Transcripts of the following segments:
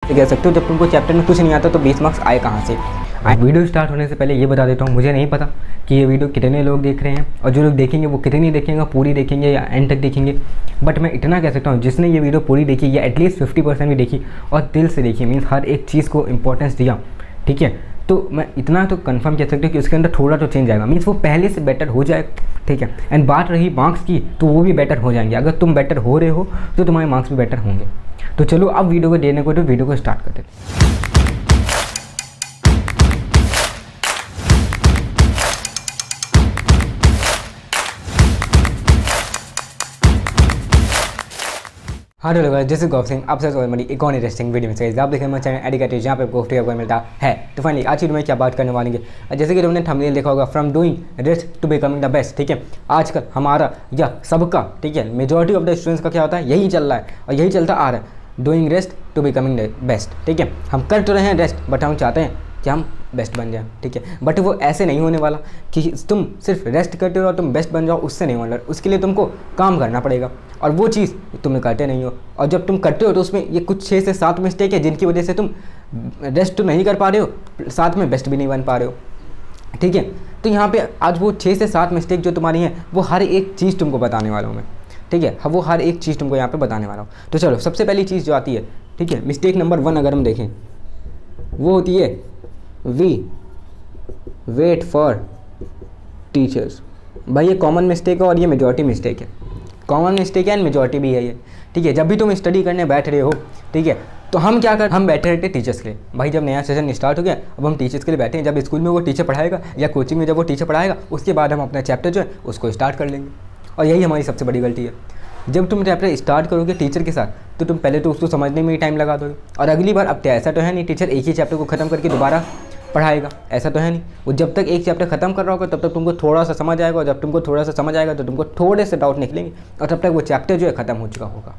कह सकते हो जब तुमको चैप्टर में कुछ नहीं आता तो 20 मार्क्स आए कहाँ से। वीडियो स्टार्ट होने से पहले ये बता देता हूँ, मुझे नहीं पता कि ये वीडियो कितने लोग देख रहे हैं और जो लोग देखेंगे वो कितनी देखेंगे, पूरी देखेंगे या एंड तक देखेंगे। बट मैं इतना कह सकता हूँ जिसने ये वीडियो पूरी देखी या एटलीस्ट 50% भी देखी और दिल से देखी, मीन्स हर एक चीज़ को इंपॉर्टेंस दिया, ठीक है, तो मैं इतना तो कंफर्म कह सकता हूँ कि उसके अंदर थोड़ा तो चेंज आएगा, मीन्स वो पहले से बेटर हो जाएगा, ठीक है। एंड बात रही मार्क्स की तो वो भी बेटर हो जाएंगे। अगर तुम बेटर हो रहे हो तो तुम्हारे मार्क्स भी बेटर होंगे। तो चलो अब वीडियो को देने को तो वीडियो को स्टार्ट करते हैं। हेलो लोग, दिस इज गौरव सिंह, आप सबसे हमारी एक और इंटरेस्टिंग वीडियो में से आप देखें हमारे चैनल एडिकेटेड जहाँ पे आपको फ्री आपको मिलता है। तो फाइनली आज की वीडियो में क्या बात करने वालेंगे, जैसे कि तुमने थंबनेल देखा होगा, from doing rest to becoming the best, ठीक है। आजकल हमारा या सबका, ठीक है, मेजॉरिटी ऑफ द स्टूडेंट्स का क्या होता है, यही चल रहा है और यही चलता आ रहा है, doing rest to becoming the best, ठीक है। हम कर तो रहे हैं रेस्ट, बट हम चाहते हैं कि हम बेस्ट बन जाए, ठीक है। बट वो ऐसे नहीं होने वाला कि तुम सिर्फ रेस्ट करते हो और तुम बेस्ट बन जाओ, उससे नहीं होने वाला। उसके लिए तुमको काम करना पड़ेगा और वो चीज़ तुम करते नहीं हो। और जब तुम करते हो तो उसमें ये कुछ 6 से 7 मिस्टेक है जिनकी वजह से तुम रेस्ट तो नहीं कर पा रहे हो, साथ में बेस्ट भी नहीं बन पा रहे हो, ठीक है। तो यहाँ पे आज वो 6 से 7 मिस्टेक जो तुम्हारी हैं वो हर एक चीज़ तुमको बताने वाला हूँ मैं, ठीक है। वो हर एक चीज़ तुमको यहाँ पे बताने वाला हूँ। तो चलो सबसे पहली चीज़ जो आती है, ठीक है, मिस्टेक नंबर 1 अगर हम देखें वो होती है वी वेट फॉर टीचर्स। भाई ये कॉमन मिस्टेक है और ये मेजॉरिटी मिस्टेक है। कॉमन मिस्टेक है एंड मेजॉरिटी भी है ये, ठीक है। जब भी तुम स्टडी करने बैठ रहे हो, ठीक है, तो हम क्या कर, हम बैठे रहते टीचर्स के लिए। भाई जब नया सेशन स्टार्ट हो गया, अब हम टीचर्स के लिए बैठे हैं। जब स्कूल में वो टीचर पढ़ाएगा या कोचिंग में जब वो टीचर पढ़ाएगा, उसके बाद हम अपना चैप्टर जो है उसको स्टार्ट कर लेंगे। और यही हमारी सबसे बड़ी गलती है। जब तुम चैप्टर स्टार्ट करोगे टीचर के साथ तो तुम पहले तो उसको समझने में ही टाइम लगा दोगे और अगली बार, अब ऐसा तो है नहीं टीचर एक ही चैप्टर को ख़त्म करके दोबारा पढ़ाएगा, ऐसा तो है नहीं। वो जब तक एक चैप्टर खत्म कर रहा होगा तब तक तुमको थोड़ा सा समझ आएगा और जब तुमको थोड़ा सा समझ आएगा तो तुमको थोड़े से डाउट निकलेंगे और तब तक वो चैप्टर जो है ख़त्म हो चुका होगा।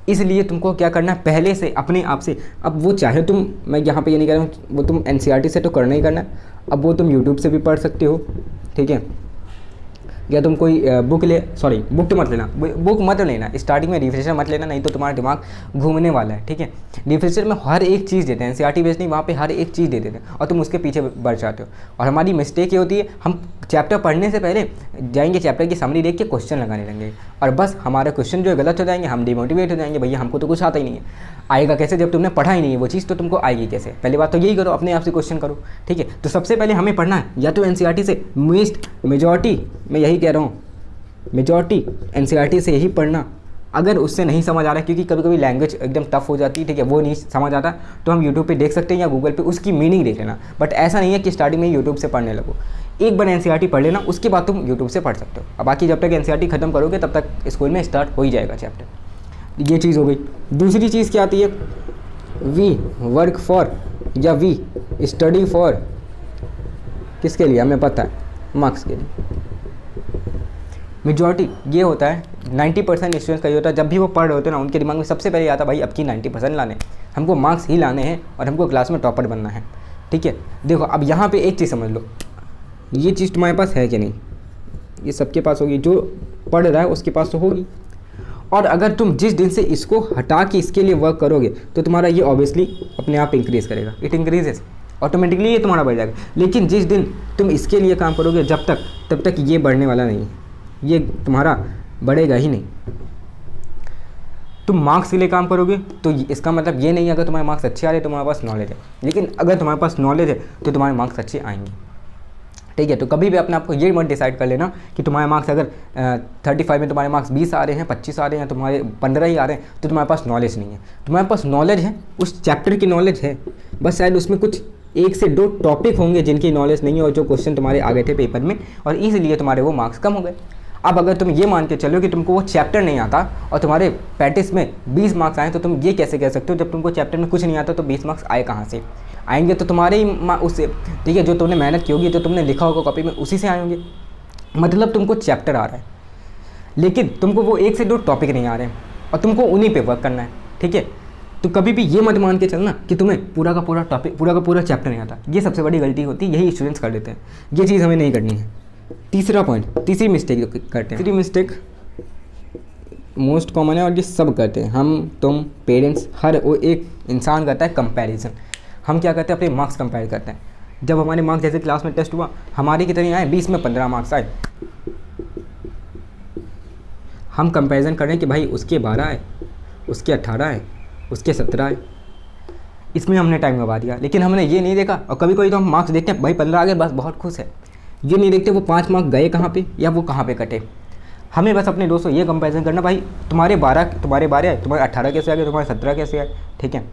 इसलिए तुमको क्या करना है, पहले से अपने आप से, अब वो चाहे तुम, मैं यहाँ पे ये नहीं कह रहा हूँ वो तुम NCERT से तो करना ही करना है, अब वो तुम यूट्यूब से भी पढ़ सकते हो, ठीक है, या तुम कोई बुक बुक तो मत लेना, बुक मत लेना, स्टार्टिंग में रिफ्रेशर मत लेना, नहीं तो तुम्हारा दिमाग घूमने वाला है, ठीक है। रिफ्रेशर में हर एक चीज़ देते हैं, NCERT बेस्ड नहीं, वहाँ पे हर एक चीज़ दे देते हैं और तुम उसके पीछे बढ़ जाते हो। और हमारी मिस्टेक ये होती है, हम चैप्टर पढ़ने से पहले जाएंगे चैप्टर की समरी देख के क्वेश्चन लगाने लगेंगे और बस हमारे क्वेश्चन जो है गलत हो जाएंगे, हम डिमोटिवेट हो जाएंगे, भैया हमको तो कुछ आता ही नहीं है। आएगा कैसे जब तुमने पढ़ा ही नहीं है वो चीज़, तो तुमको आएगी कैसे। पहली बात तो यही करो, अपने आप से क्वेश्चन करो, ठीक है। तो सबसे पहले हमें पढ़ना है या तो NCERT से, मेजॉरिटी मैं यही कह रहा हूँ, मेजॉरिटी NCERT से यही पढ़ना। अगर उससे नहीं समझ आ रहा है, क्योंकि कभी कभी लैंग्वेज एकदम टफ हो जाती है, ठीक है, वो नहीं समझ आता, तो हम यूट्यूब पे देख सकते हैं या गूगल पे उसकी मीनिंग देख लेना। बट ऐसा नहीं है कि स्टार्टिंग में यूट्यूब से पढ़ने लगो, एक बार NCERT पढ़ लेना, उसके बाद तुम यूट्यूब से पढ़ सकते हो। अब बाकी जब तक NCERT खत्म करोगे तब तक स्कूल में स्टार्ट हो ही जाएगा चैप्टर। ये चीज़ हो गई। दूसरी चीज़ क्या आती है, वी वर्क फॉर या वी स्टडी फॉर, किसके लिए हमें पता है, मार्क्स के लिए। मेजॉरिटी ये होता है, 90% स्टूडेंट्स का ये होता है, जब भी वो पढ़ रहे होते हैं ना उनके दिमाग में सबसे पहले आता है भाई अब की 90% लाने, हमको मार्क्स ही लाने हैं और हमको क्लास में टॉपर बनना है, ठीक है। देखो अब यहाँ पे एक चीज़ समझ लो, ये चीज़ तुम्हारे पास है कि नहीं, ये सबके पास होगी, जो पढ़ रहा है उसके पास तो होगी। और अगर तुम जिस दिन से इसको हटा के इसके लिए वर्क करोगे तो तुम्हारा ये ऑब्वियसली अपने आप इंक्रीज़ करेगा, इट इंक्रीजेस ऑटोमेटिकली, ये तुम्हारा बढ़ जाएगा। लेकिन जिस दिन तुम इसके लिए काम करोगे तब तक ये बढ़ने वाला नहीं है, ये तुम्हारा बढ़ेगा ही नहीं। तुम मार्क्स के लिए काम करोगे तो इसका मतलब ये नहीं है अगर तुम्हारे मार्क्स अच्छे आ रहे हैं तुम्हारे पास नॉलेज है, लेकिन अगर तुम्हारे पास नॉलेज है तो तुम्हारे मार्क्स अच्छे आएंगे, ठीक है। तो कभी भी अपने आप को ये मत डिसाइड कर लेना कि तुम्हारे मार्क्स अगर 35 में तुम्हारे मार्क्स 20 आ रहे हैं, 25 आ रहे हैं, तुम्हारे 15 ही आ रहे हैं, तो तुम्हारे पास नॉलेज नहीं है। तुम्हारे पास नॉलेज है, उस चैप्टर की नॉलेज है, बस शायद उसमें कुछ 1 से 2 टॉपिक होंगे जिनकी नॉलेज नहीं है और जो क्वेश्चन तुम्हारे आ गए थे पेपर में और इसलिए तुम्हारे वो मार्क्स कम हो गए। अब अगर तुम ये मान के चलो कि तुमको वो चैप्टर नहीं आता और तुम्हारे प्रैक्टिस में 20 मार्क्स आए, तो तुम ये कैसे कह सकते हो जब तुमको चैप्टर में कुछ नहीं आता तो 20 मार्क्स आए कहाँ से आएंगे, तो तुम्हारे ही उससे, ठीक है, जो तुमने मेहनत की होगी, जो तुमने लिखा होगा कॉपी में उसी से आए होंगे। मतलब तुमको चैप्टर आ रहा है लेकिन तुमको वो 1 से 2 टॉपिक नहीं आ रहे हैं और तुमको उन्हीं पे वर्क करना है, ठीक है। तो कभी भी ये मत मान के चलना कि तुम्हें पूरा का पूरा टॉपिक, पूरा का पूरा चैप्टर नहीं आता, ये सबसे बड़ी गलती होती है, यही स्टूडेंट्स कर लेते हैं, ये चीज़ हमें नहीं करनी है। तीसरा पॉइंट, तीसरी मिस्टेक करते हैं, तीसरी मिस्टेक मोस्ट कॉमन है और ये सब करते हैं, हम तुम पेरेंट्स हर वो एक इंसान करता है कंपैरिजन। हम क्या करते हैं, अपने मार्क्स कंपेयर करते हैं। जब हमारे मार्क्स जैसे क्लास में टेस्ट हुआ हमारे कितने आए, 20 में 15 मार्क्स आए, हम कंपैरिजन कर रहे हैं कि भाई उसके 12 आए, उसके 18 आए, उसके 17 आए, इसमें हमने टाइम गवा दिया। लेकिन हमने ये नहीं देखा, और कभी कभी तो हम मार्क्स देखते हैं भाई 15 आ गए बस बहुत खुश है, ये नहीं देखते वो 5 मार्क्स गए कहाँ पे या वो कहाँ पे कटे। हमें बस अपने दोस्तों ये कंपैरिजन करना, भाई तुम्हारे 12 आए, तुम्हारे 18 कैसे आ गए, तुम्हारे 17 कैसे आए, ठीक है।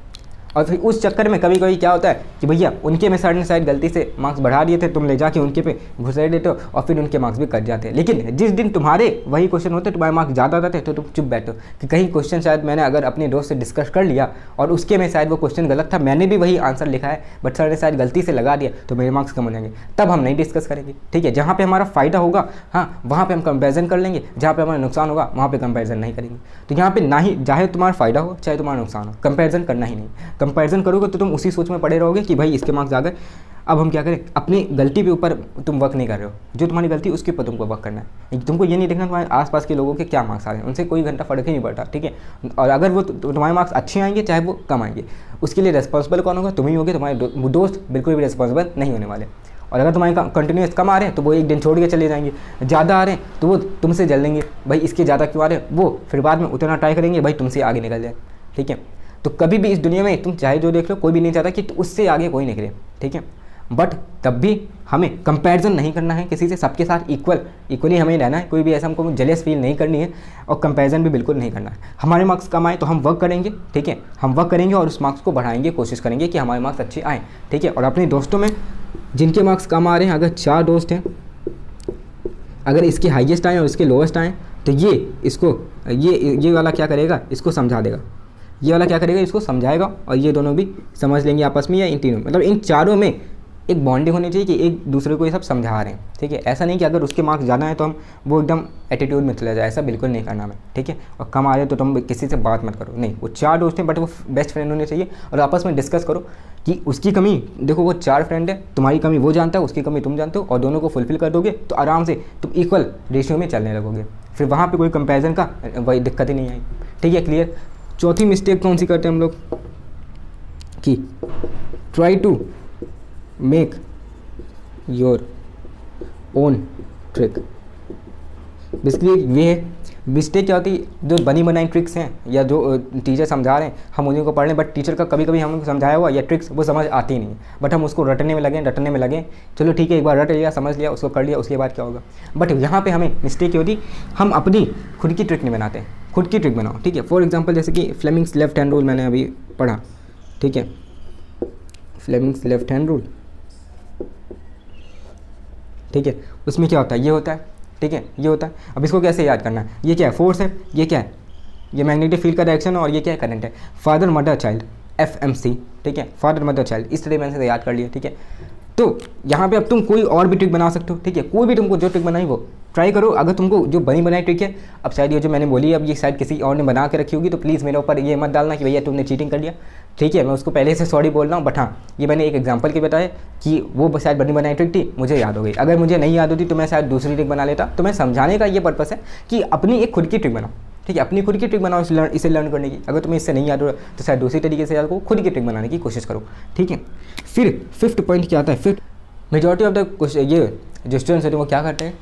और फिर उस चक्कर में कभी कभी क्या होता है कि भैया उनके में शायद गलती से मार्क्स बढ़ा दिए थे, तुम ले जाके उनके पे घुसा देते हो और फिर उनके मार्क्स भी कट जाते हैं। लेकिन जिस दिन तुम्हारे वही क्वेश्चन होते तुम्हारे मार्क्स ज़्यादा आते तो तुम चुप बैठो कि कहीं क्वेश्चन शायद मैंने अगर अपने दोस्त से डिस्कस कर लिया और उसके में शायद वो क्वेश्चन गलत था, मैंने भी वही आंसर लिखा है बट सर ने शायद गलती से लगा दिया तो मेरे मार्क्स कम हो जाएंगे, तब हम नहीं डिस्कस करेंगे, ठीक है। जहाँ पर हमारा फ़ायदा होगा हाँ वहाँ पर हम कंपेरिजन कर लेंगे, जहाँ पर हमारा नुकसान होगा वहाँ पर कंपेरिजन नहीं करेंगे। तो यहाँ पर ना ही चाहे तुम्हारा फ़ायदा हो चाहे तुम्हारा नुकसान हो, कंपेरिजन करना ही नहीं। कंपेरिजन करोगे तो तुम उसी सोच में पड़े रहोगे कि भाई इसके मार्क्स आ गए, अब हम क्या करें, अपनी गलती के ऊपर तुम वर्क नहीं कर रहे हो, जो तुम्हारी गलती है उसके ऊपर तुमको वर्क करना है। तुमको ये नहीं देखना तुम्हारे आसपास के लोगों के क्या मार्क्स आ रहे हैं, उनसे कोई घंटा फर्क ही नहीं पड़ता, ठीक है। और अगर वो तुम्हारे मार्क्स अच्छे आएंगे चाहे वो कम आएंगे, उसके लिए रिस्पॉन्सिबल कौन होगा, तुम ही होगे, तुम्हारे दोस्त बिल्कुल भी रिस्पॉन्सिबल नहीं होने वाले। और अगर तुम्हारे कंटिन्यूस कम आ रहे हैं तो वो एक दिन छोड़ के चले जाएंगे, ज़्यादा आ रहे हैं तो वो तुमसे जल लेंगे, भाई इसके ज़्यादा क्यों आ रहे हैं, वो फिर बाद में उतना ट्राई करेंगे भाई तुमसे आगे निकल जाए, ठीक है। तो कभी भी इस दुनिया में तुम चाहे जो देख लो कोई भी नहीं चाहता कि उससे आगे कोई निकले, ठीक है। बट तब भी हमें कंपैरिजन नहीं करना है किसी से, सबके साथ इक्वली हमें रहना है, कोई भी ऐसा हमको जेलस फील नहीं करनी है और कंपैरिजन भी बिल्कुल नहीं करना है। हमारे मार्क्स कम आए तो हम वर्क करेंगे, ठीक है, हम वर्क करेंगे और उस मार्क्स को बढ़ाएंगे, कोशिश करेंगे कि हमारे मार्क्स अच्छे आएँ, ठीक है। और अपने दोस्तों में जिनके मार्क्स कम आ रहे हैं, अगर 4 दोस्त हैं, अगर इसके हाईएस्ट आएँ और इसके लोएस्ट आएँ तो ये इसको ये वाला क्या करेगा, इसको समझा देगा, ये वाला क्या करेगा, इसको समझाएगा और ये दोनों भी समझ लेंगे आपस में, या इन तीनों मतलब इन चारों में एक बॉन्डिंग होनी चाहिए कि एक दूसरे को ये सब समझा रहे हैं, ठीक है। ऐसा नहीं कि अगर उसके मार्क्स ज़्यादा हैं तो हम वो एकदम एटीट्यूड में चला जाए, ऐसा बिल्कुल नहीं करना हमें, ठीक है। और कम आ रहे तो तुम किसी से बात मत करो, नहीं, वो 4 दोस्त हैं बट वो बेस्ट फ्रेंड होने चाहिए और आपस में डिस्कस करो कि उसकी कमी, देखो वो 4 फ्रेंड है, तुम्हारी कमी वो जानता है, उसकी कमी तुम जानते हो और दोनों को फुलफिल कर दोगे तो आराम से तुम इक्वल रेशियो में चलने लगोगे, फिर वहाँ पर कोई कंपेरिजन का वही दिक्कत ही नहीं आई, ठीक है, क्लियर। चौथी मिस्टेक कौन सी करते हैं हम लोग कि try to make your own trick. Basically ये मिस्टेक क्या होती है, जो बनी बनाई ट्रिक्स हैं या जो टीचर समझा रहे हैं हम उन्हीं को पढ़ लें, बट टीचर का कभी कभी हमको समझाया हुआ या ट्रिक्स वो समझ आती नहीं है, बट हम उसको रटने में लगे, चलो ठीक है एक बार रट लिया, समझ लिया, उसको कर लिया, उसके बाद क्या होगा। बट यहाँ पे हमें मिस्टेक ये होती, हम अपनी खुद की ट्रिक नहीं बनाते, खुद की ट्रिक बनाओ, ठीक है। फॉर एग्जांपल जैसे कि फ्लेमिंग्स लेफ्ट हैंड रूल मैंने अभी पढ़ा, ठीक है, फ्लेमिंग्स लेफ्ट हैंड रूल, ठीक है, उसमें क्या होता है, ये होता है, ठीक है, ये होता है। अब इसको कैसे याद करना है, ये क्या है, फोर्स है, ये क्या है, ये मैग्नेटिक फील्ड का डायरेक्शन है और ये क्या है, करंट है। फादर मदर चाइल्ड FMC, ठीक है, फादर मदर चाइल्ड, इस तरह मैंने से याद कर लिया, ठीक है। तो यहाँ पे अब तुम कोई और भी ट्रिक बना सकते हो, ठीक है, कोई भी तुमको जो ट्रिक बनाई वो ट्राई करो। अगर तुमको जो बनी बनाई ट्रिक है, अब शायद ये जो मैंने बोली अब ये शायद किसी और ने बना के रखी होगी, तो प्लीज़ मेरे ऊपर ये मत डालना कि भैया तुमने चीटिंग कर लिया, ठीक है, मैं उसको पहले से सॉरी बोल रहा हूँ। बट हाँ, ये मैंने एक एग्जांपल के बताया कि वो शायद बनी बनाई ट्रिक थी, मुझे याद हो गई। अगर मुझे नहीं याद होती तो मैं शायद दूसरी ट्रिक बना लेता। तो मैं समझाने का ये पर्पस है कि अपनी एक खुद की ट्रिक बनाओ, ठीक है, अपनी खुद की ट्रिक बनाओ इसे लर्न करने की। अगर तुम्हें इससे नहीं याद हो रहा तो शायद दूसरी तरीके से याद को खुद की ट्रिक बनाने की कोशिश करो, ठीक है। फिर 5th पॉइंट क्या आता है, फिफ्थ मेजॉरिटी ऑफ द ये जो स्टूडेंट्स होते हैं वो क्या करते हैं,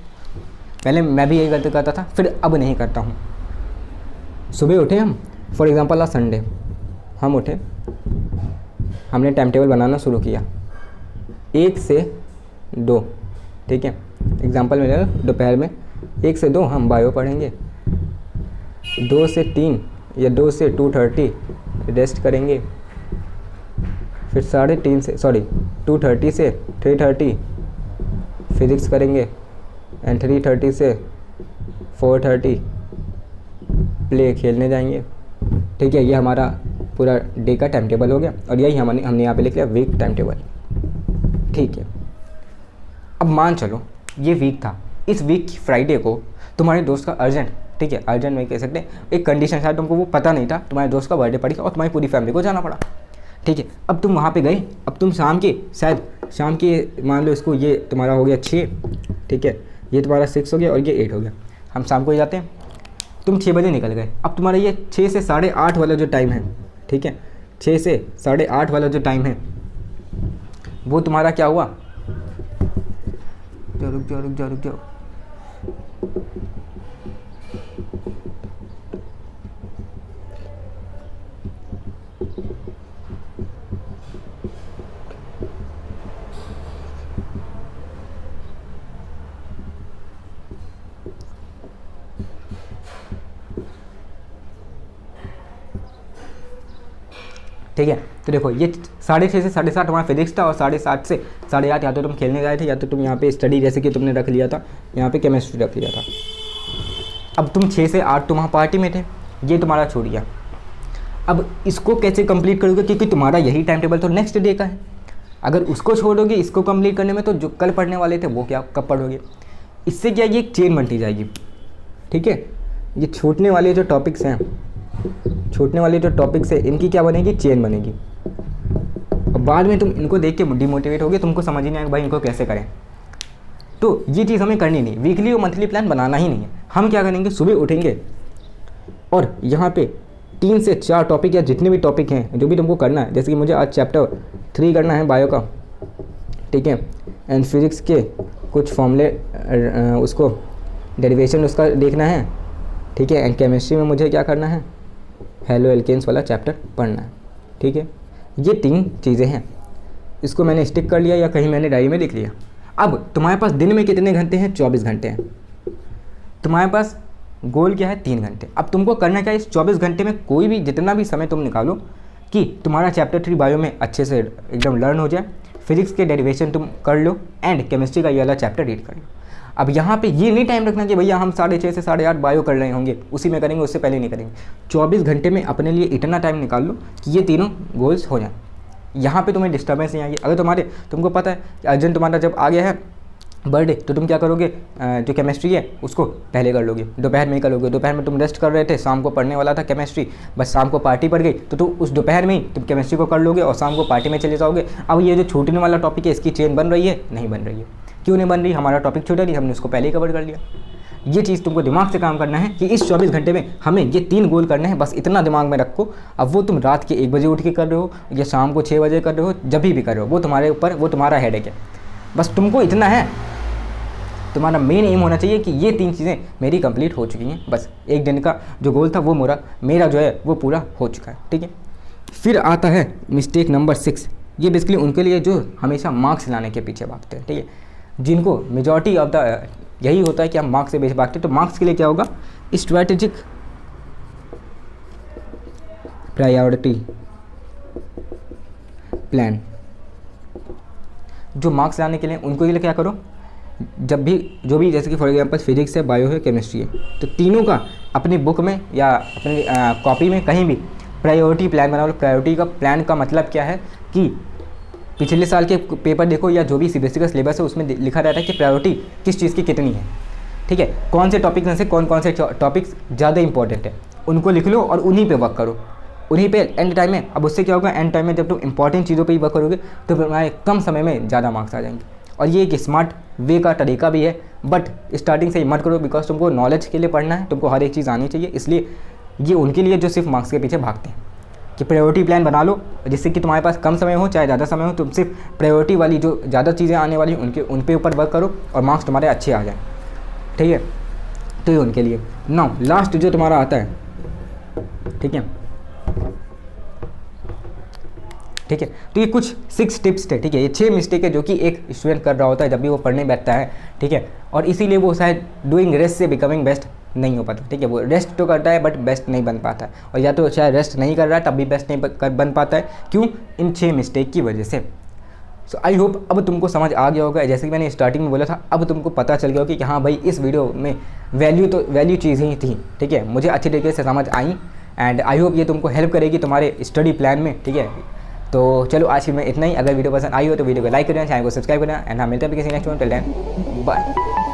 पहले मैं भी यही गलती करता था, फिर अब नहीं करता हूँ। सुबह उठे हम, फॉर एग्जांपल आज संडे, हम उठे, हमने टाइम टेबल बनाना शुरू किया 1 से 2, ठीक है, एग्जांपल में दोपहर में 1 से 2 हम बायो पढ़ेंगे, 2 से 3 या 2 से 2:30 रेस्ट करेंगे, फिर 2:30 से 3:30 फिज़िक्स करेंगे एंड 3:30 से 4:30 प्ले खेलने जाएंगे, ठीक है। ये हमारा पूरा डे का टाइम टेबल हो गया और यही हमने यहाँ पे लिख लिया वीक टाइम टेबल, ठीक है। अब मान चलो ये वीक था, इस वीक फ्राइडे को तुम्हारे दोस्त का अर्जेंट, ठीक है, अर्जेंट नहीं कह सकते, एक कंडीशन शायद तुमको वो पता नहीं था, तुम्हारे दोस्त का बर्थडे पड़ी और तुम्हारी पूरी फैमिली को जाना पड़ा, ठीक है। अब तुम वहाँ पे गए, अब तुम शाम के मान लो इसको, ये तुम्हारा हो गया 6, ठीक है, ये तुम्हारा 6 हो गया और ये 8 हो गया, हम शाम को ही जाते हैं। तुम 6 बजे निकल गए, अब तुम्हारा ये 6 से 8:30 वाला जो टाइम है, ठीक है, 6 से 8:30 वाला जो टाइम है वो तुम्हारा क्या हुआ, रुक जाओ। ठीक है, तो देखो ये 6:30 से 7:30 हमारा फिजिक्स था और 7:30 से 8:30 या तो तुम खेलने गए थे या तो तुम यहाँ पे स्टडी जैसे कि तुमने रख लिया था, यहाँ पे केमिस्ट्री रख लिया था। अब तुम 6 से 8 तुम वहाँ पार्टी में थे, ये तुम्हारा छूट गया। अब इसको कैसे कंप्लीट करोगे, क्योंकि तुम्हारा यही टाइम टेबल तो नेक्स्ट डे का है। अगर उसको छोड़ोगे इसको कंप्लीट करने में तो जो कल पढ़ने वाले थे वो क्या कब पढ़ोगे। इससे क्या ये एक चेन बनती जाएगी। ठीक है, ये छूटने वाले जो टॉपिक्स हैं, इनकी क्या बनेगी, चेन बनेगी। अब बाद में तुम इनको देख के डिमोटिवेट होगे, तुमको समझ ही नहीं आएगा भाई इनको कैसे करें। तो ये चीज़ हमें करनी नहीं, वीकली और मंथली प्लान बनाना ही नहीं है। हम क्या करेंगे, सुबह उठेंगे और यहाँ पे 3 से 4 टॉपिक या जितने भी टॉपिक हैं जो भी तुमको करना है, जैसे कि मुझे आज चैप्टर 3 करना है बायो का, ठीक है, एंड फिजिक्स के कुछ फॉर्मूले उसको डेरिवेशन उसका देखना है, ठीक है, एंड केमिस्ट्री में मुझे क्या करना है, हेलो एल्केन्स वाला चैप्टर पढ़ना है। ठीक है, ये 3 चीज़ें हैं, इसको मैंने स्टिक कर लिया या कहीं मैंने डायरी में लिख लिया। अब तुम्हारे पास दिन में कितने घंटे हैं, 24 घंटे हैं। तुम्हारे पास गोल क्या है, 3 घंटे। अब तुमको करना क्या है, इस 24 घंटे में कोई भी जितना भी समय तुम निकालो कि तुम्हारा चैप्टर 3 बायो में अच्छे से एकदम लर्न हो जाए, फिजिक्स के डेरिवेशन तुम कर लो एंड केमिस्ट्री का ये वाला चैप्टर रीड कर लो। अब यहाँ पे ये नहीं टाइम रखना कि भैया हम 6:30 से 8:30 बायो कर रहे होंगे, उसी में करेंगे, उससे पहले नहीं करेंगे। 24 घंटे में अपने लिए इतना टाइम निकाल लो कि ये तीनों गोल्स हो जाए। यहाँ पे तुम्हें डिस्टर्बेंस नहीं आएगी। अगर तुमको पता है कि अर्जेंट तुम्हारा जब आ गया है बर्थडे, तो तुम क्या करोगे, जो केमिस्ट्री है उसको पहले कर लोगे, दोपहर में ही कर लोगे। दोपहर में तुम रेस्ट कर रहे थे, शाम को पढ़ने वाला था केमिस्ट्री, बस शाम को पार्टी पड़ गई तो तुम उस दोपहर में ही तुम केमिस्ट्री को कर लोगे और शाम को पार्टी में चले जाओगे। अब ये जो छूटने वाला टॉपिक है, इसकी चेन बन रही है, नहीं बन रही है। क्यों नहीं बन रही, हमारा टॉपिक छूटा नहीं, हमने उसको पहले ही कवर कर लिया। ये चीज़ तुमको दिमाग से काम करना है कि इस 24 घंटे में हमें ये 3 गोल करने हैं, बस इतना दिमाग में रखो। अब वो तुम रात के 1 बजे उठ के कर रहे हो या शाम को 6 बजे कर रहे हो, जब भी कर रहे हो, वो तुम्हारे ऊपर, वो तुम्हारा हेडेक है। बस तुमको इतना है, तुम्हारा मेन एम होना चाहिए कि ये 3 चीज़ें मेरी कंप्लीट हो चुकी हैं। बस एक दिन का जो गोल था वो मेरा जो है वो पूरा हो चुका है। ठीक है, फिर आता है मिस्टेक नंबर 6। ये बेसिकली उनके लिए जो हमेशा मार्क्स लाने के पीछे भागते हैं, ठीक है, जिनको मेजॉरिटी ऑफ द यही होता है कि हम मार्क्स से बेच भागते हैं। तो मार्क्स के लिए क्या होगा, स्ट्रैटेजिक प्रायोरिटी प्लान। जो मार्क्स लाने के लिए उनको लिए क्या करो, जब भी जो भी जैसे कि फॉर एग्जांपल फिजिक्स है, बायो है, केमिस्ट्री है, तो तीनों का अपनी बुक में या अपनी कॉपी में कहीं भी प्रायोरिटी प्लान बना लो। प्रायोरिटी का प्लान का मतलब क्या है कि पिछले साल के पेपर देखो या जो भी सीबीएसई का सिलेबस है उसमें लिखा रहता है कि प्रायोरिटी किस चीज़ की कितनी है। ठीक है, कौन से टॉपिक में से कौन से टॉपिक्स ज़्यादा इंपॉर्टेंट है उनको लिख लो और उन्हीं पे वर्क करो, उन्हीं पे एंड टाइम में। अब उससे क्या होगा, एंड टाइम में जब तुम इंपॉर्टेंट चीज़ों पे ही वर्क करोगे तो तुम्हारे कम समय में ज़्यादा मार्क्स आ जाएंगे। और ये एक स्मार्ट वे का तरीका भी है, बट स्टार्टिंग से ही मत करो, बिकॉज तुमको नॉलेज के लिए पढ़ना है, तुमको हर एक चीज़ आनी चाहिए। इसलिए ये उनके लिए जो सिर्फ मार्क्स के पीछे भागते हैं कि प्रायोरिटी प्लान बना लो, जिससे कि तुम्हारे पास कम समय हो चाहे ज़्यादा समय हो, तुम सिर्फ प्रायोरिटी वाली जो ज़्यादा चीज़ें आने वाली उन पे ऊपर वर्क करो और मार्क्स तुम्हारे अच्छे आ जाएँ। ठीक है, तो ये उनके लिए। नाउ लास्ट जो तुम्हारा आता है, ठीक है, ठीक है, तो ये कुछ 6 टिप्स थे। ठीक है, ये 6 मिस्टेक है जो कि एक स्टूडेंट कर रहा होता है जब भी वो पढ़ने बैठता है। ठीक है, और इसीलिए वो शायद डूइंग रेस्ट से बिकमिंग बेस्ट नहीं हो पाता। ठीक है, वो रेस्ट तो करता है बट बेस्ट नहीं बन पाता है, और या तो शायद रेस्ट नहीं कर रहा है तब भी बेस्ट नहीं बन पाता है। क्यों, इन 6 मिस्टेक की वजह से। सो आई होप अब तुमको समझ आ गया होगा, जैसे कि मैंने स्टार्टिंग में बोला था, अब तुमको पता चल गया होगा कि हाँ भाई इस वीडियो में वैल्यू चीज़ ही थी। ठीक है, मुझे अच्छी तरीके से समझ आई एंड आई होप ये तुमको हेल्प करेगी तुम्हारे स्टडी प्लान में। ठीक है, तो चलो आज की मैं इतना ही। अगर वीडियो पसंद आई हो तो वीडियो को लाइक करना, चैनल को सब्सक्राइब करना एंड हम मिलते हैं किसी next one. Till then bye.